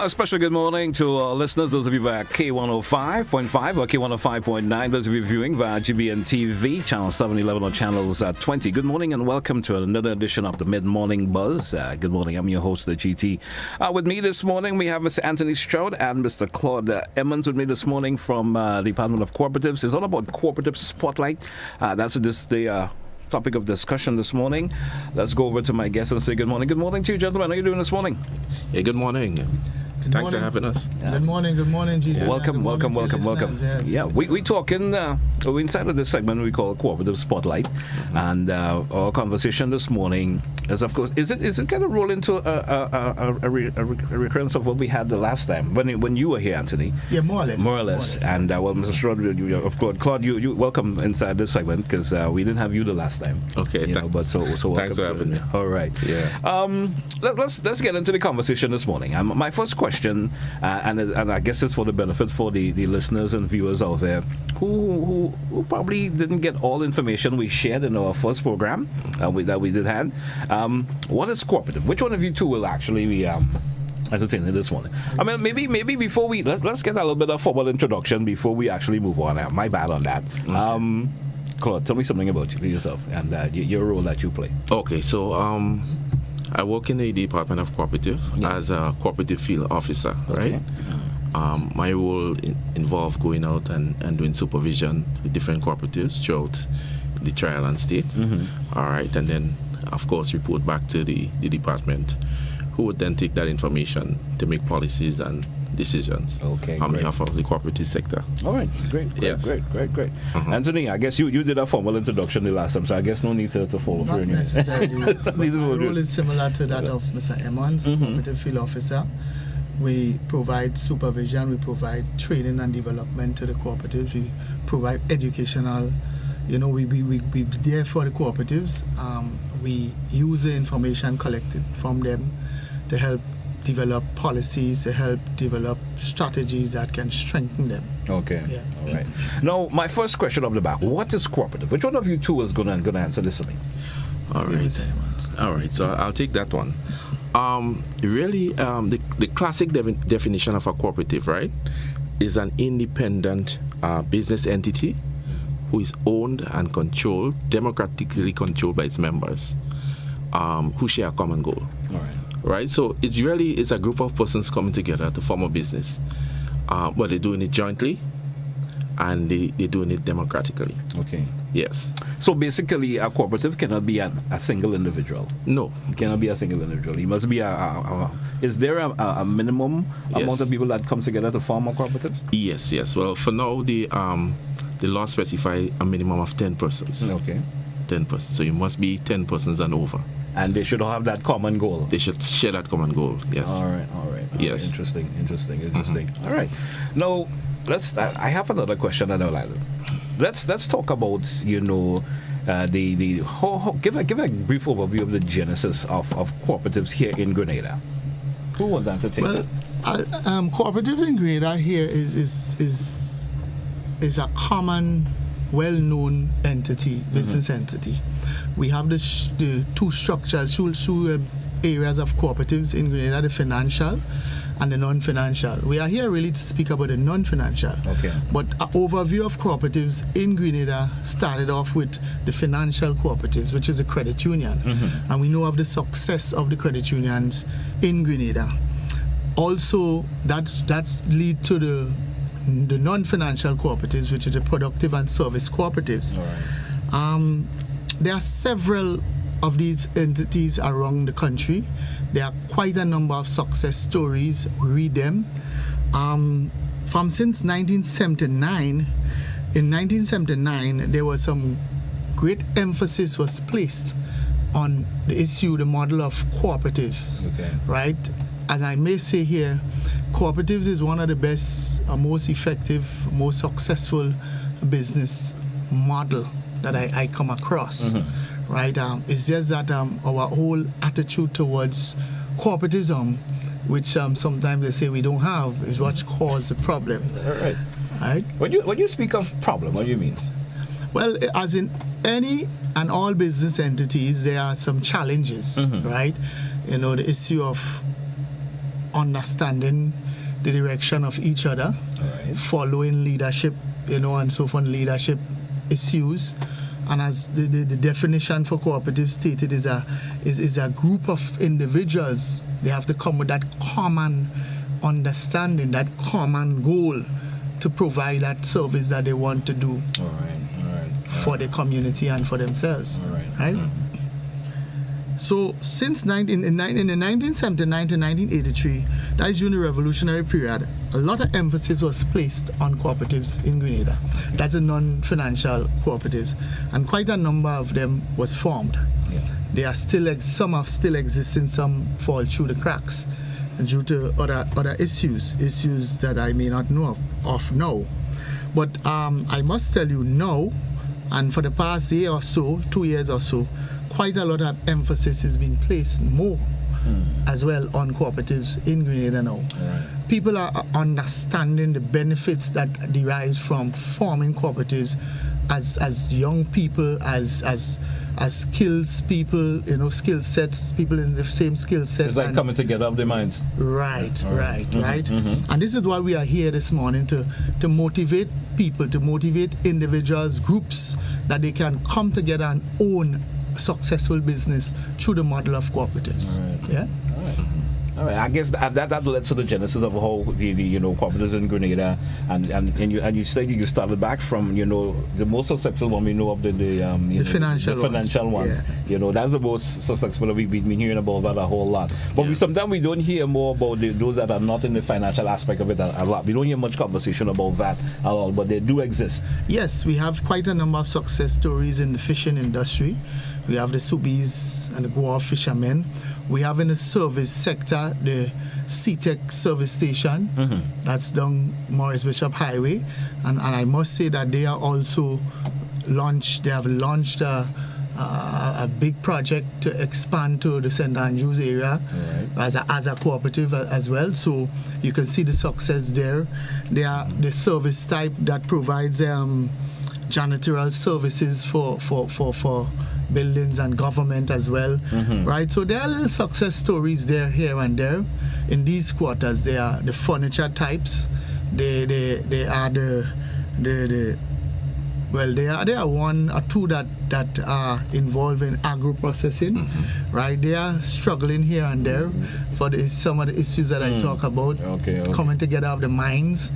A special good morning to our listeners, those of you via K105.5 or K105.9, those of you viewing via GBN TV, channel 711 or channels 20. Good morning and welcome to another edition of the Mid-Morning Buzz. Good morning, I'm your host, the GT. With me this morning, we have Mr. Anthony Stroud and Mr. Claude Emmons with me this morning from the Department of Cooperatives. It's all about Cooperative Spotlight. That's the topic of discussion this morning. Let's go over to my guests and say good morning. Good morning to you, gentlemen. How are you doing this morning? Yeah, good morning. Thanks for having us. Yeah. Good morning, GT. Welcome. Yes. Yeah, we talking, inside of this segment we call Cooperative Spotlight, and our conversation this morning is, of course, is it kind of roll into a recurrence of what we had the last time when you were here, Anthony? Yeah, more or less. And well, Mr. Stroud, Claude, you welcome inside this segment because we didn't have you the last time. Okay, thanks. So thanks for having me. All right. Yeah. Let's get into the conversation this morning. My first question, and I guess it's for the benefit for the listeners and viewers out there who probably didn't get all the information we shared in our first program that we did have. What is Cooperative? Which one of you two will actually be entertaining this morning? I mean, maybe before let's get a little bit of formal introduction before we actually move on. My bad on that. Okay. Claude, tell me something about yourself and your role that you play. Okay, so I work in the Department of Cooperative as a cooperative field officer, right? My role involves going out and doing supervision with different cooperatives throughout the Tri-Island state. All right, and then, of course, report back to the department, who would then take that information to make policies and decisions on behalf of the cooperative sector. All right, great. Anthony, I guess you did a formal introduction the last time, so I guess no need to follow through. Not necessarily. My role is similar to that of Mr. Emmons, cooperative field officer. We provide supervision, we provide training and development to the cooperatives, we provide educational, we there for the cooperatives. We use the information collected from them to help develop policies, to help develop strategies that can strengthen them. Okay. Yeah. All right. Now, my first question off the back: what is Cooperative? Which one of you two is gonna answer this for me? All right. So I'll take that one. Really, the classic definition of a cooperative, right, is an independent business entity who is owned and controlled, democratically controlled by its members, who share a common goal. All right. Right, so it's a group of persons coming together to form a business, but they're doing it jointly, and they're doing it democratically. Okay. Yes. So basically, a cooperative cannot be a single individual. No, it cannot be a single individual. It must be is there a minimum amount of people that come together to form a cooperative? Yes. Well, for now, the law specifies a minimum of 10 persons. Okay. 10 persons. So you must be 10 persons and over. And they should all have that common goal. They should share that common goal. Yes. All right. Yes. Interesting. All right. Now, I have another question that I would like. Let's talk about give a brief overview of the genesis of cooperatives here in Grenada. Who wants to entertain? Well, cooperatives in Grenada here is a common, well-known entity, business entity. We have the two structures, two areas of cooperatives in Grenada, the financial and the non-financial. We are here really to speak about the non-financial. Okay. But an overview of cooperatives in Grenada started off with the financial cooperatives, which is a credit union. And we know of the success of the credit unions in Grenada. Also, that's lead to the non-financial cooperatives, which is the productive and service cooperatives. All right. There are several of these entities around the country. There are quite a number of success stories. Read them. Since 1979, in 1979, there was some great emphasis was placed on the model of cooperatives. Okay. Right? And I may say here, cooperatives is one of the best, most effective, most successful business model that I come across, right? It's just that our whole attitude towards cooperatives, which sometimes they say we don't have, is what caused the problem. All right. When you speak of problem, what do you mean? Well, as in any and all business entities, there are some challenges, right? The issue of understanding the direction of each other, following leadership, and so forth, leadership issues. And as the definition for cooperative stated is a group of individuals. They have to come with that common understanding, that common goal to provide that service that they want to do for the community and for themselves. Right? So since in the 1979 to 1983, that is during the revolutionary period, a lot of emphasis was placed on cooperatives in Grenada. That's the non-financial cooperatives, and quite a number of them was formed. They are still some are still existing, some fall through the cracks due to other issues that I may not know of now. But I must tell you now, and for the past year or so, 2 years or so, quite a lot of emphasis is being placed more as well on cooperatives in Grenada now. People are understanding the benefits that derive from forming cooperatives as young people, as skills people, skill sets, people in the same skill sets. It's like coming together of their minds. Right. And this is why we are here this morning, to motivate people, to motivate individuals, groups, that they can come together and own successful business through the model of cooperatives. All right. I guess that led to the genesis of how the cooperatives in Grenada, and you said you started back from the most successful one we know of the financial ones. That's the most successful. We've been hearing about that a whole lot, but sometimes we don't hear more about those that are not in the financial aspect of it a lot. We don't hear much conversation about that at all, but they do exist. Yes, we have quite a number of success stories in the fishing industry. We have the Subis and the Goa fishermen. We have in the service sector the CTEC service station. That's down Morris Bishop Highway. And I must say that they are also launched a big project to expand to the St. Andrews area as a cooperative as well. So you can see the success there. They are the service type that provides janitorial services for buildings and government as well, right? So there are little success stories there, here and there. In these quarters, they are the furniture types. They are there are one or two that are involved in agro processing, right? They are struggling here and there for some of the issues that I talk about, coming together of the mines.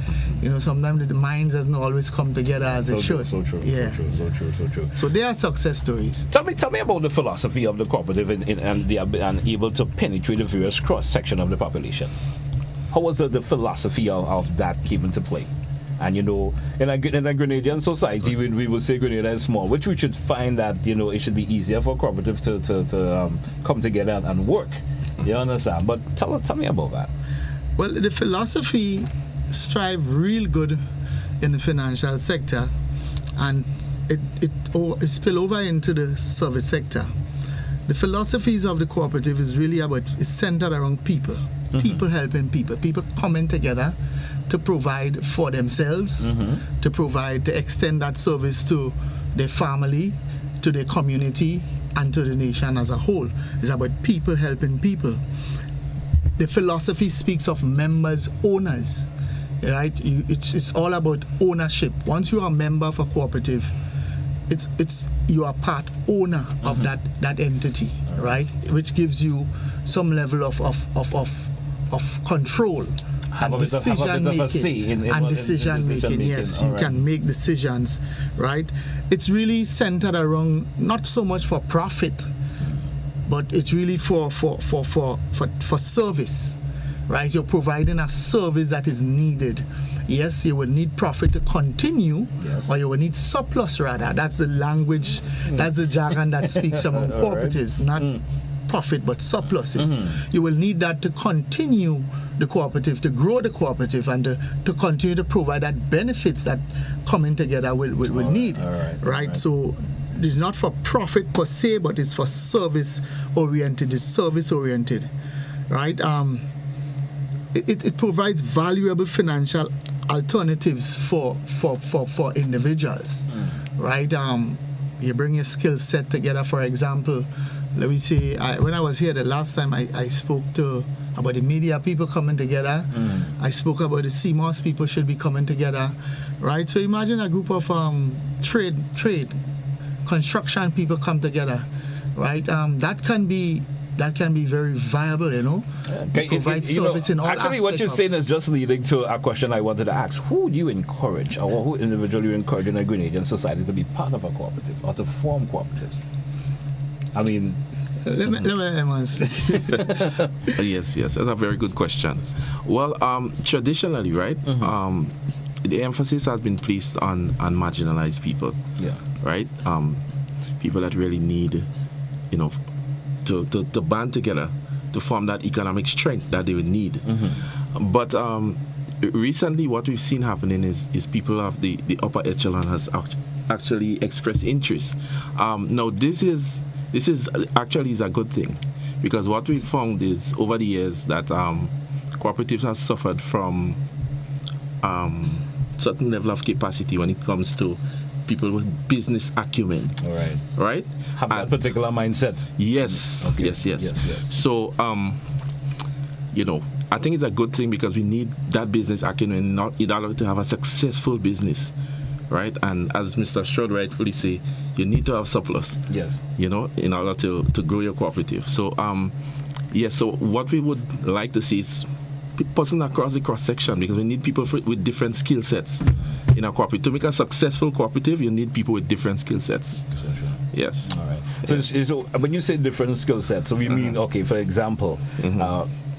Sometimes the mines doesn't always come together as it should. So true. So they are success stories. Tell me about the philosophy of the cooperative and able to penetrate the various cross section of the population. How was the philosophy of that came into play? And in a Grenadian society, we would say Grenada is small, which we should find that it should be easier for cooperatives to come together and work. You understand? But tell me about that. Well, the philosophy strive real good in the financial sector, and it spill over into the service sector. The philosophies of the cooperative is centered around people. People helping people coming together to provide for themselves, to extend that service to their family, to their community, and to the nation as a whole. It's about people helping people. The philosophy speaks of members, owners, right? It's all about ownership. Once you are a member of a cooperative, you are part owner of that entity, right? Which gives you some level of control and decision making. Yes, you can make decisions, right? It's really centered around not so much for profit, but it's really for service, right? You're providing a service that is needed. Yes, you will need profit to continue, or you will need surplus rather. That's the language, that's the jargon that speaks among cooperatives, not profit but surpluses. You will need that to continue the cooperative, to grow the cooperative, and to continue to provide that benefits that coming together will need. Right? So it's not for profit per se, but it's for service oriented. It's service oriented, right? It provides valuable financial alternatives for individuals, right? You bring your skill set together. For example, let me say, when I was here the last time, I spoke to about the media people coming together. I spoke about the CMOS people should be coming together, right? So imagine a group of trade, construction people come together, right? That can be very viable, you know. Provide service in all actually, what you're saying is just leading to a question I wanted to ask: who do you encourage, or who individually you encourage in a Grenadian society to be part of a cooperative or to form cooperatives? I mean, let me answer. Yes, that's a very good question. Well, traditionally, right, the emphasis has been placed on marginalized people. Yeah. Right. People that really need, you know, to band together to form that economic strength that they would need. But recently, what we've seen happening is people of the upper echelon has actually expressed interest. Now, this is actually a good thing, because what we found is over the years that cooperatives have suffered from certain level of capacity when it comes to people with business acumen. Right? Have that particular mindset. Yes. Okay. Yes. So, you know, I think it's a good thing, because we need that business acumen in order to have a successful business, right? And as Mr. Stroud rightfully say, you need to have surplus. Yes. You know, in order to grow your cooperative. So, so what we would like to see is person across the cross-section, because we need people with different skill sets in a cooperative. To make a successful cooperative, you need people with different skill sets. Sure. Yes. All right. So when you say different skill sets, so we mean, okay, for example,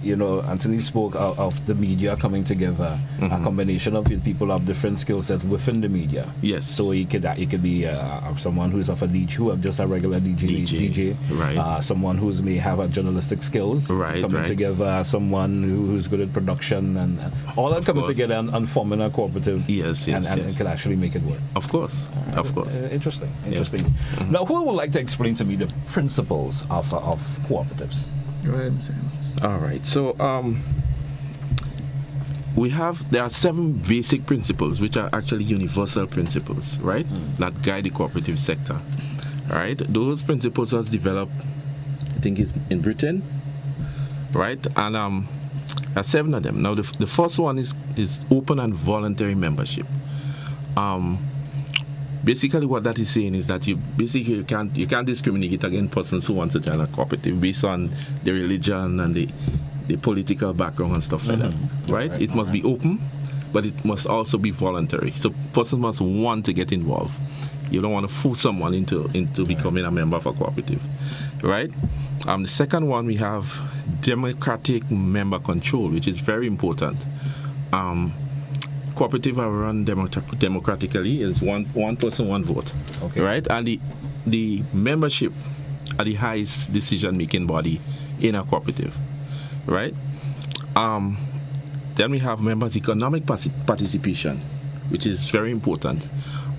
you know, Anthony spoke of the media coming together, a combination of people of different skill sets within the media. Yes. So it could be someone who's of a DJ, who have just a regular DJ. Right. Someone who's may have a journalistic skills. Right. Coming together, someone who's good at production, and all that coming together and forming a cooperative. Yes. And can actually make it work. Of course. Interesting. Yeah. Now, who would like to explain to me the principles of cooperatives? Go ahead, Mr. Emmons. All right. So there are 7 basic principles, which are actually universal principles, right? That guide the cooperative sector. All right. Those principles was developed, I think it's in Britain, right? And there are 7 of them. Now the first one is open and voluntary membership. Basically, what that is saying is that you can't discriminate against persons who want to join a cooperative based on their religion and the political background and stuff like that, right? It must be open, but it must also be voluntary. So persons must want to get involved. You don't want to force someone into becoming a member of a cooperative, right? The second one, we have democratic member control, which is very important. Cooperative are run democratically. It's one person, one vote, right? And the membership are the highest decision-making body in a cooperative, right? Then we have members' economic participation, which is very important.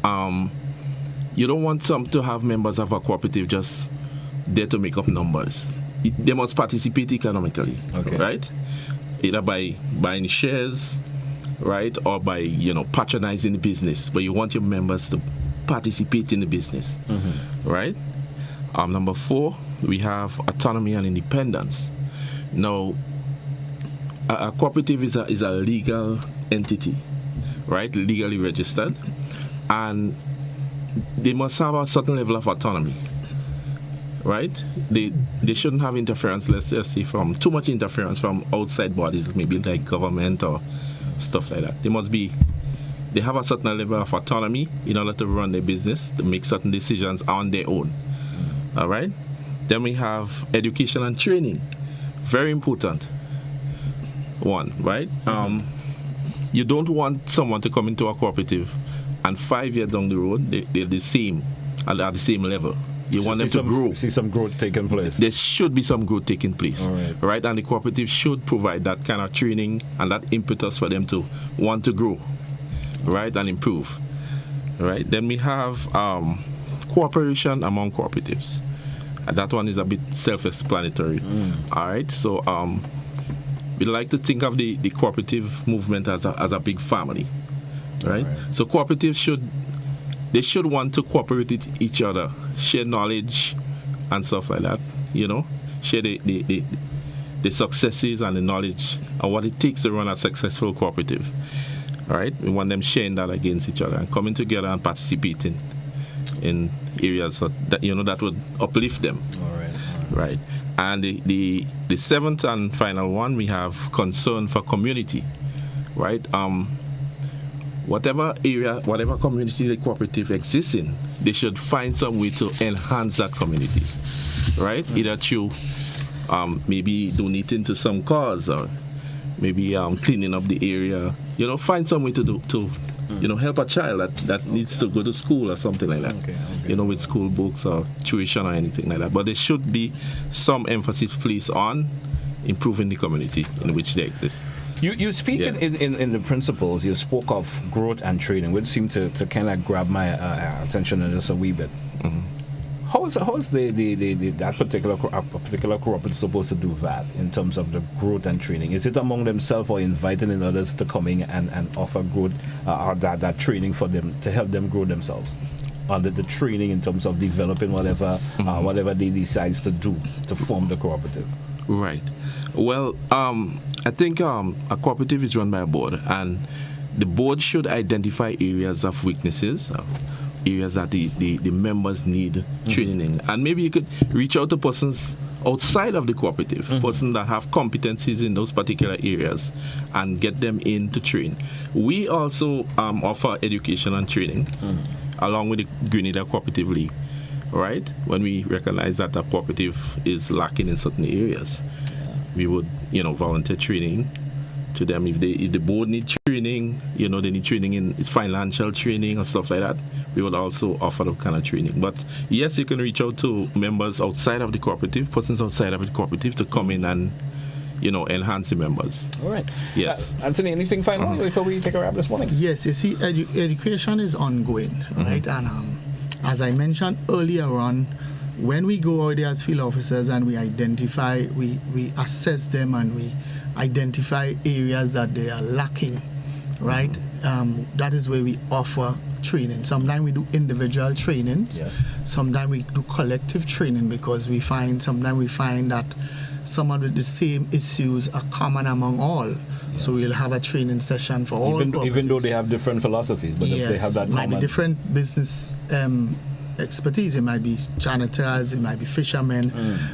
You don't want to have members of a cooperative just there to make up numbers. They must participate economically, right? Either by buying shares, right, or by patronizing the business. But you want your members to participate in the business, right? Number 4, we have autonomy and independence. Now, a cooperative is a legal entity, right? Legally registered, and they must have a certain level of autonomy, right? They shouldn't have interference, let's just say, from too much interference from outside bodies, maybe like government or stuff like that. They have a certain level of autonomy in order to run their business, to make certain decisions on their own. All right? Then we have education and training. Very important one, right? You don't want someone to come into a cooperative and 5 years down the road, they're the same, and at the same level. You want them to grow. See some growth taking place. There should be some growth taking place, all right? And the cooperative should provide that kind of training and that impetus for them to want to grow, right, and improve, right? Then we have cooperation among cooperatives. That one is a bit self-explanatory, all right? So we like to think of the cooperative movement as a big family, right? So cooperatives should want to cooperate with each other, share knowledge and stuff like that, share the the successes and the knowledge and what it takes to run a successful cooperative. All right, we want them sharing that against each other and coming together and participating in areas that that would uplift them. All right. Right. And the seventh and final one, we have concern for community. Right. Whatever area, whatever community the cooperative exists in, they should find some way to enhance that community. Right. Either through maybe donating to some cause, or maybe cleaning up the area. Find some way to help a child that needs to go to school or something like that. Okay. With school books or tuition or anything like that. But there should be some emphasis placed on improving the community in which they exist. You speak in the principles, you spoke of growth and training, which seemed to kind of grab my attention just a wee bit. Mm-hmm. How is that particular cooperative supposed to do that in terms of the growth and training? Is it among themselves or inviting in others to come in and offer growth or that training for them to help them grow themselves? Or the training in terms of developing whatever they decide to do to form the cooperative? Right. Well, I think a cooperative is run by a board, and the board should identify areas of weaknesses, areas that the members need training in. And maybe you could reach out to persons outside of the cooperative, persons that have competencies in those particular areas, and get them in to train. We also offer education and training along with the Grenada Cooperative League, right? When we recognize that a cooperative is lacking in certain areas, we would, volunteer training to them. If the board need training, they need training in financial training or stuff like that, we would also offer that kind of training. But yes, you can reach out to members outside of the cooperative, persons outside of the cooperative, to come in and enhance the members. All right. Yes. Anthony, anything final before we take a wrap this morning? Yes, you see, education is ongoing, right? And as I mentioned earlier on, when we go out there as field officers and we identify, we assess them and we identify areas that they are lacking, right? That is where we offer training. Sometimes we do individual trainings. Yes. Sometimes we do collective training, because sometimes we find that some of the same issues are common among all. Yeah. So we'll have a training session for all. Even though they have different philosophies, but if they have that might be different business expertise. It might be janitors, it might be fishermen,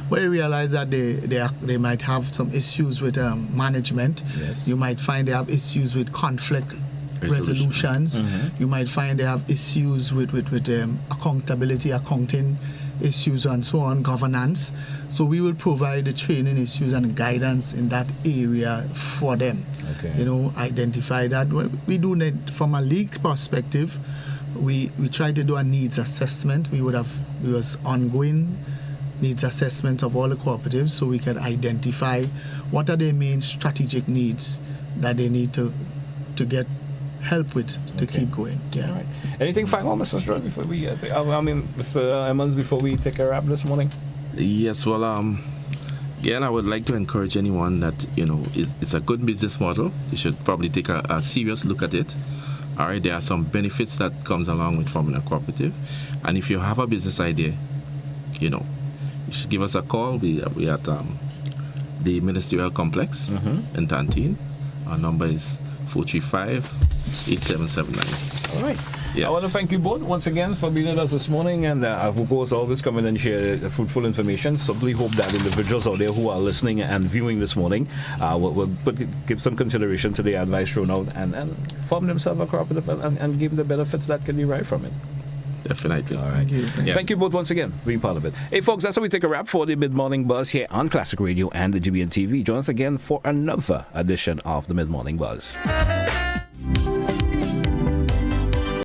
but you realize that they might have some issues with management. Yes. You might find they have issues with conflict resolutions. You might find they have issues with accountability, accounting issues, and so on, governance. So we will provide the training issues and guidance in that area for them. Okay. Identify that. We do need, from a league perspective, we try to do a needs assessment. We was ongoing needs assessment of all the cooperatives, so we can identify what are their main strategic needs that they need to get help with to keep going. Yeah. All right. Anything final, Mr. Stroud, before we Mr. Emmons, before we take a wrap this morning? Yes. Well, again, I would like to encourage anyone that it's a good business model. You should probably take a serious look at it. All right, there are some benefits that comes along with forming a cooperative, and if you have a business idea, you should give us a call. We at the Ministerial Complex in Tantine. Our number is 435-8779. All right. Yes. I want to thank you both once again for being with us this morning, and of course always come in and share fruitful information. Simply hope that individuals out there who are listening and viewing this morning will give some consideration to the advice thrown out and form themselves a cooperative and give the benefits that can derive from it. Definitely. All right. Thank you both once again for being part of it. Hey folks, that's how we take a wrap for the Mid-Morning Buzz here on Classic Radio and the GBN TV. Join us again for another edition of the Mid-Morning Buzz.